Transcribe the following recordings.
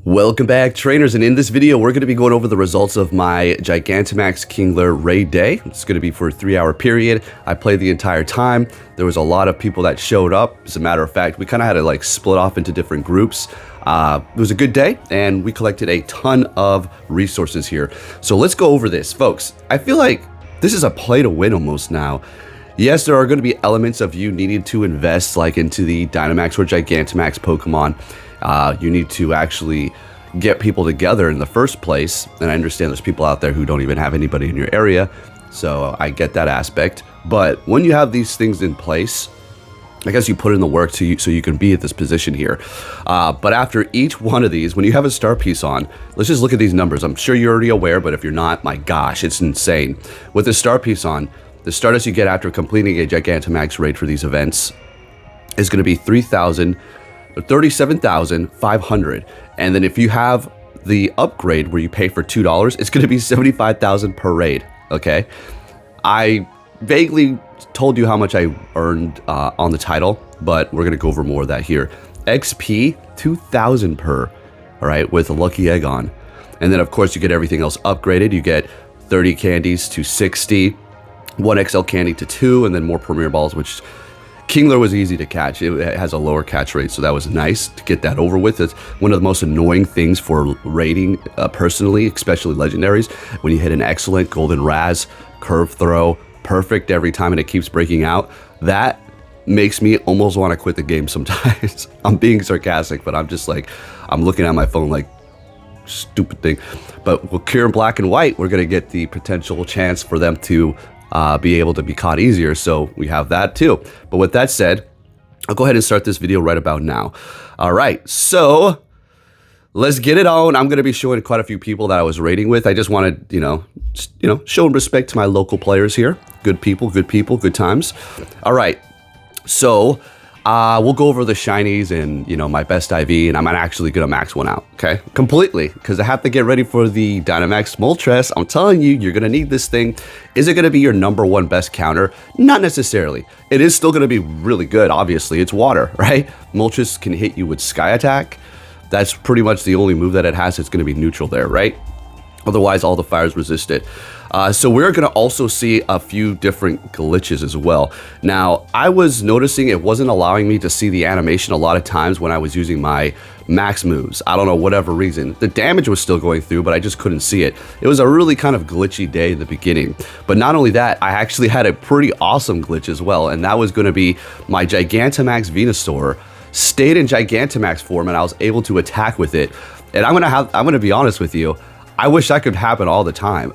Welcome back, trainers, and in this video we're going to be going over the results of my Gigantamax Kingler raid day. It's going to be for a 3-hour period. I played the entire time. There was a lot of people that showed up. As a matter of fact, we kind of had to like split off into different groups. It was a good day, and we collected a ton of resources here. So let's go over this, folks. I feel like this is a play to win almost now. Yes, there are going to be elements of you needing to invest like into the Dynamax or Gigantamax Pokemon. You need to actually get people together in the first place, and I understand there's people out there who don't even have anybody in your area, so I get that aspect. But when you have these things in place, I guess you put in the work so you can be at this position here. But after each one of these, when you have a star piece on, let's just look at these numbers. I'm sure you're already aware, but if you're not, my gosh, it's insane. With a star piece on, the Stardust you get after completing a Gigantamax raid for these events is going to be 37,500, and then if you have the upgrade where you pay for $2, it's going to be 75,000 per raid. Okay, I vaguely told you how much I earned on the title, but we're going to go over more of that here. XP 2,000 per, all right, with a lucky egg on, and then of course you get everything else upgraded. You get 30 candies to 60, 1 XL candy to 2, and then more premier balls, which Kingler was easy to catch. It has a lower catch rate, so that was nice to get that over with. It's one of the most annoying things for raiding, personally, especially legendaries, when you hit an excellent golden Raz, curve throw, perfect every time, and it keeps breaking out. That makes me almost want to quit the game sometimes. I'm being sarcastic, but I'm just like, I'm looking at my phone like, stupid thing. But with Cure in black and white, we're going to get the potential chance for them to be able to be caught easier, so we have that too. But with that said, I'll go ahead and start this video right about now. All right, so let's get it on. I'm going to be showing quite a few people that I was raiding with. I just wanted, showing respect to my local players here. Good people, good times. All right, so we'll go over the shinies and, my best IV, and I'm actually going to max one out, okay? Completely, because I have to get ready for the Dynamax Moltres. I'm telling you, you're going to need this thing. Is it going to be your #1 best counter? Not necessarily. It is still going to be really good, obviously. It's water, right? Moltres can hit you with Sky Attack. That's pretty much the only move that it has. It's going to be neutral there, right? Otherwise, all the fires resist it. So we're going to also see a few different glitches as well. Now, I was noticing it wasn't allowing me to see the animation a lot of times when I was using my max moves. I don't know, whatever reason. The damage was still going through, but I just couldn't see it. It was a really kind of glitchy day in the beginning. But not only that, I actually had a pretty awesome glitch as well, and that was going to be my Gigantamax Venusaur stayed in Gigantamax form, and I was able to attack with it. And I'm going to be honest with you, I wish that could happen all the time.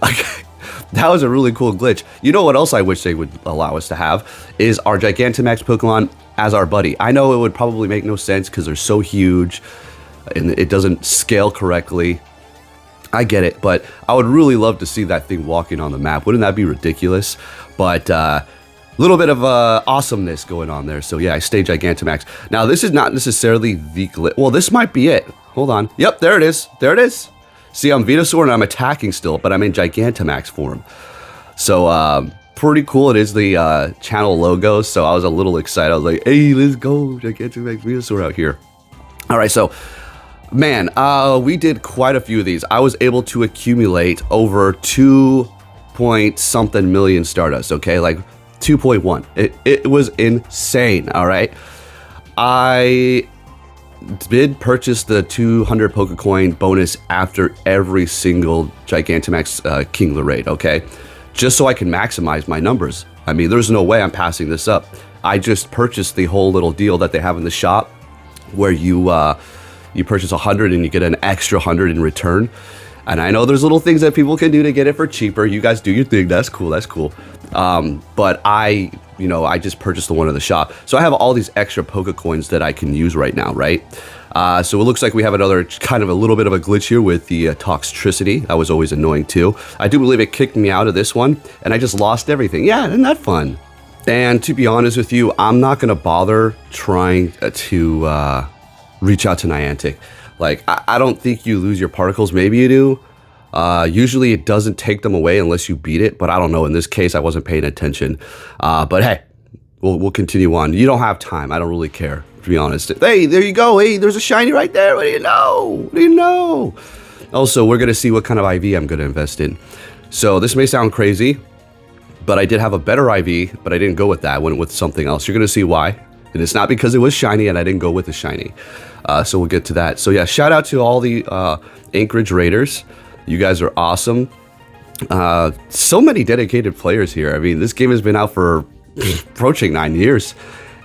That was a really cool glitch. You know what else I wish they would allow us to have is our Gigantamax Pokemon as our buddy. I know it would probably make no sense because they're so huge and it doesn't scale correctly. I get it, but I would really love to see that thing walking on the map. Wouldn't that be ridiculous? But a little bit of awesomeness going on there. So yeah, I stay Gigantamax. Now this is not necessarily the glitch. Well, this might be it. Hold on. Yep, there it is. There it is. See, I'm Venusaur and I'm attacking still, but I'm in Gigantamax form. So, pretty cool. It is the channel logo, so I was a little excited. I was like, hey, let's go, Gigantamax Venusaur out here. All right, so, man, we did quite a few of these. I was able to accumulate over 2-point-something million Stardust, okay? Like 2.1. It was insane, all right? I did purchase the 200 Pokecoin bonus after every single Gigantamax Kingler raid, okay? Just so I can maximize my numbers. I mean, there's no way I'm passing this up. I just purchased the whole little deal that they have in the shop where you purchase 100 and you get an extra 100 in return. And I know there's little things that people can do to get it for cheaper. You guys do your thing. That's cool. That's cool. But I just purchased the one in the shop. So I have all these extra Pokecoins that I can use right now, right? So it looks like we have another kind of a little bit of a glitch here with the Toxtricity. That was always annoying too. I do believe it kicked me out of this one and I just lost everything. Yeah, isn't that fun? And to be honest with you, I'm not going to bother trying to reach out to Niantic. Like, I don't think you lose your particles. Maybe you do. Usually it doesn't take them away unless you beat it, but I don't know. In this case, I wasn't paying attention. But hey, we'll continue on. You don't have time. I don't really care. to be honest. Hey, there you go. Hey, there's a shiny right there. What do you know? What do you know? Also, we're going to see what kind of IV I'm going to invest in. So this may sound crazy, but I did have a better IV, but I didn't go with that. I went with something else. You're going to see why. And it's not because it was shiny and I didn't go with the shiny. So we'll get to that. So yeah, shout out to all the Anchorage Raiders. You guys are awesome. So many dedicated players here. I mean, this game has been out for approaching 9 years.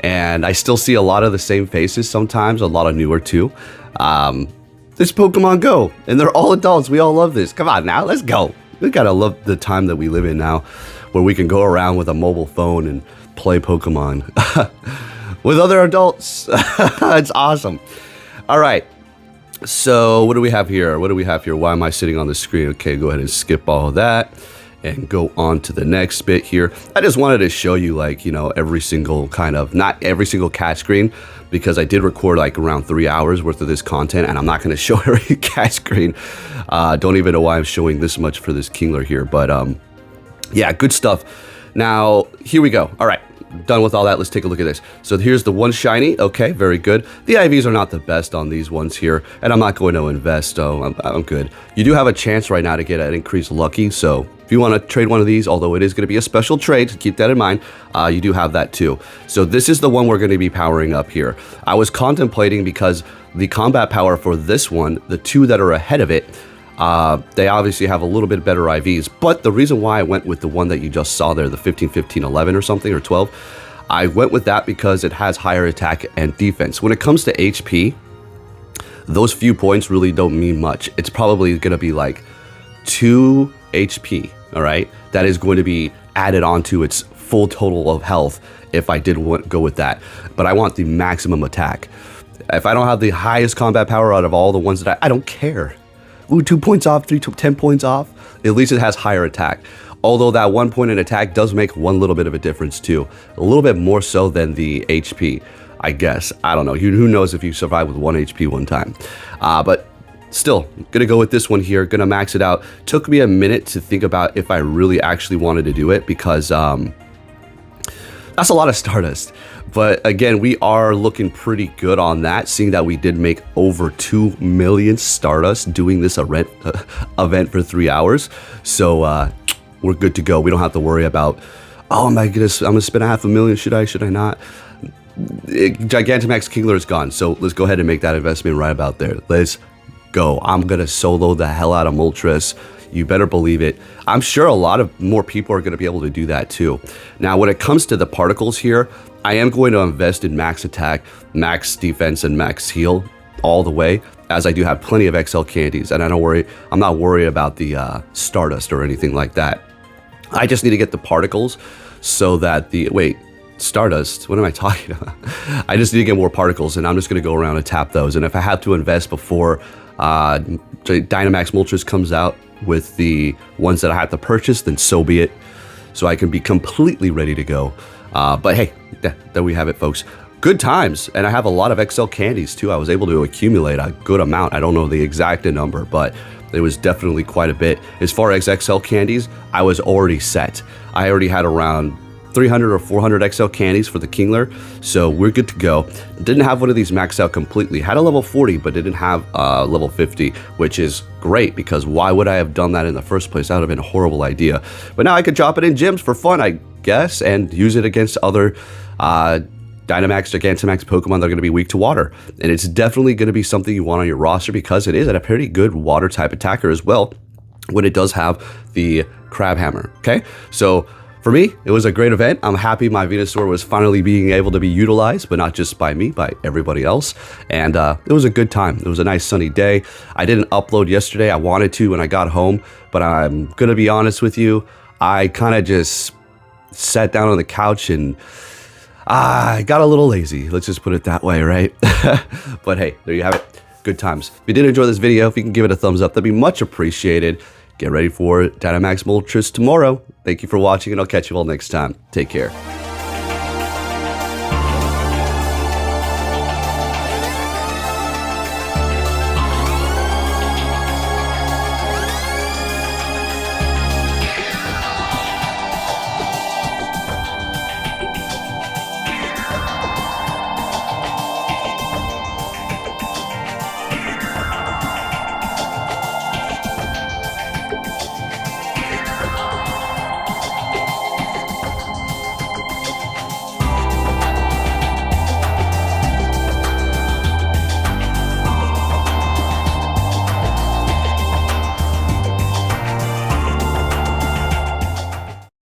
And I still see a lot of the same faces sometimes, a lot of newer too. This Pokemon Go, and they're all adults. We all love this. Come on now, let's go. We gotta love the time that we live in now, where we can go around with a mobile phone and play Pokemon with other adults. It's awesome. All right. So what do we have here? What do we have here? Why am I sitting on the screen? Okay, go ahead and skip all of that and go on to the next bit here. I just wanted to show you, like, you know, every single kind of, not every single catch screen, because I did record like around 3 hours worth of this content, and I'm not going to show every catch screen. Don't even know why I'm showing this much for this Kingler here, but yeah, good stuff. Now, here we go. All right, done with all that. Let's take a look at this. So here's the one shiny. Okay, very good. The IVs are not the best on these ones here, and I'm not going to invest, so I'm good. You do have a chance right now to get an increased lucky, so if you want to trade one of these, although it is going to be a special trade, so keep that in mind, you do have that too. So this is the one we're going to be powering up here. I was contemplating, because the combat power for this one, the two that are ahead of it, they obviously have a little bit better IVs, but the reason why I went with the one that you just saw there, the 15, 15, 11 or something, or 12, I went with that because it has higher attack and defense. When it comes to HP, those few points really don't mean much. It's probably going to be like 2 HP, all right? That is going to be added onto its full total of health if I did go with that. But I want the maximum attack. If I don't have the highest combat power out of all the ones that I don't care. Ooh, 2 points off, 10 points off. At least it has higher attack. Although that 1 point in attack does make one little bit of a difference too. A little bit more so than the HP, I guess. I don't know. Who knows if you survive with 1 HP one time. But still, gonna go with this one here. Gonna max it out. Took me a minute to think about if I really actually wanted to do it, because that's a lot of Stardust. But again, we are looking pretty good on that, seeing that we did make over 2 million Stardust doing this event for 3 hours. So we're good to go. We don't have to worry about, oh my goodness, I'm gonna spend $500,000. Should I not? Gigantamax Kingler is gone. So let's go ahead and make that investment right about there. Let's go. I'm gonna solo the hell out of Moltres. You better believe it. I'm sure a lot of more people are going to be able to do that too. Now, when it comes to the particles here, I am going to invest in max attack, max defense, and max heal all the way, as I do have plenty of XL candies, and I'm not worried about the Stardust or anything like that. I just need to get the particles so that Stardust, what am I talking about? I just need to get more particles, and I'm just going to go around and tap those. And if I have to invest before Dynamax Moltres comes out with the ones that I have to purchase, then so be it, so I can be completely ready to go. But hey, there we have it, folks. Good times, and I have a lot of XL candies too. I was able to accumulate a good amount. I don't know the exact number, but it was definitely quite a bit. As far as XL candies, I was already set. I already had around 300 or 400 XL candies for the Kingler, so we're good to go. Didn't have one of these maxed out completely. Had a level 40, but didn't have level 50, which is great, because why would I have done that in the first place? That would have been a horrible idea. But now I could drop it in gyms for fun, I guess, and use it against other Dynamax, Gigantamax Pokemon that are going to be weak to water. And it's definitely going to be something you want on your roster, because it is a pretty good water type attacker as well, when it does have the Crab Hammer. Okay, so for me, it was a great event. I'm happy my Venusaur was finally being able to be utilized, but not just by me, by everybody else. And it was a good time. It was a nice sunny day. I didn't upload yesterday. I wanted to when I got home, but I'm going to be honest with you. I kind of just sat down on the couch and I got a little lazy. Let's just put it that way, right? But hey, there you have it. Good times. If you did enjoy this video, if you can give it a thumbs up, that'd be much appreciated. Get ready for Dynamax Moltres tomorrow. Thank you for watching, and I'll catch you all next time. Take care.